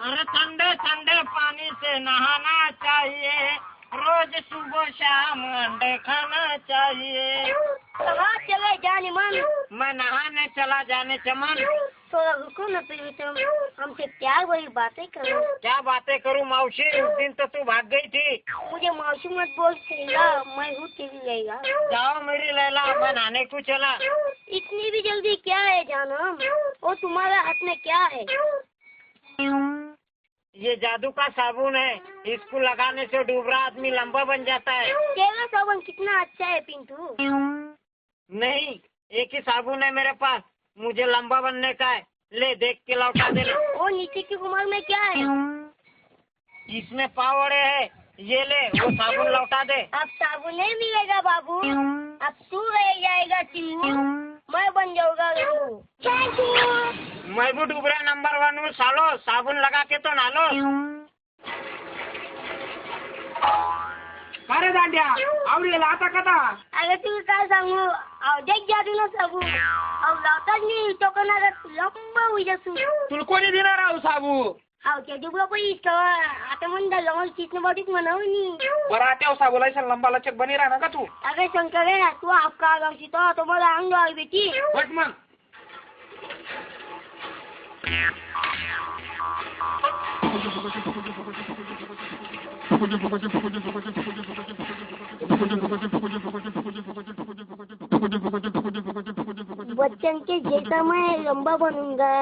अरे ठंडे ठंडे पानी से नहाना चाहिए, रोज सुबह शाम अंडे खाना चाहिए। कहाँ चले जाने मन? मैं नहाने चला जाने चमन। थोड़ा रुको न प्रीतम, हमसे प्यार भरी बातें करो। क्या बातें करूं मौसी, उस दिन तो तू भाग गई थी। मुझे मौसी मत बोल लैला, मैं हूँ तेरी लैला। जाओ मेरी लैला, मैं नहाने को चला। इतनी भी जल्दी क्या है जानम? वो तुम्हारा हाथ में क्या है? ये जादू का साबुन है, इसको लगाने से डूबरा आदमी लंबा बन जाता है। तेरा साबुन कितना अच्छा है पिंटू। नहीं, एक ही साबुन है मेरे पास, मुझे लंबा बनने का है। ले देख के लौटा दे। वो नीचे की रुमाल में क्या है? इसमें पावड़े है, ये ले, वो साबुन लौटा दे। अब साबुन नहीं मिलेगा बाबू, अब तू रह जाएगा चिल्लू, मैं बन जाऊंगा लल्लू। मैं भी डूबरा नंबर 1 हूँ सालो, साबुन लगा के तो नालो। अरे दांड्या आवडीला आता कथा. अरे तू काय सांगू, देख जादू ना साबू, लावताच नाही टोकणार लंब उजासू. तुला कोणी देणार आहो साबू? त्या डुबला पैस आता म्हणता लंबल चितन बॉडीत म्हणावं. बरं आत्याव साबू लायसन लंबाला चेक बनी राहणार का तू? अरे शंकर आहे ना, तू आपका गावशी तो मला अंग आली बेटी. बट मग बच्चन के जैसा मैं लंबा बनूंगा,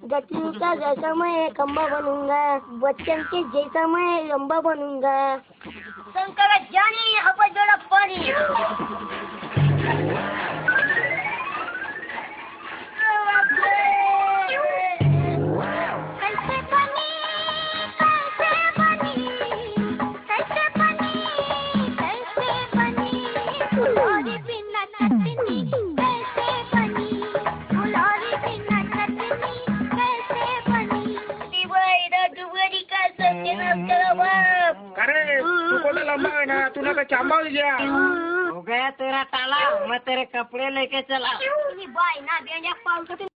गटलू का जैसा मैं खंबा बनूंगा, बच्चन के जैसा मैं लंबा बनूंगा. शंकर जानी यहाँ पर जोड़ा पानी. अरे तू कोणता लंबा है ना, तू ना चांबा गया. हो गया तेरा ताला, मैं तेरे कपड़े लेके चला. बाय ना बेंजा पाल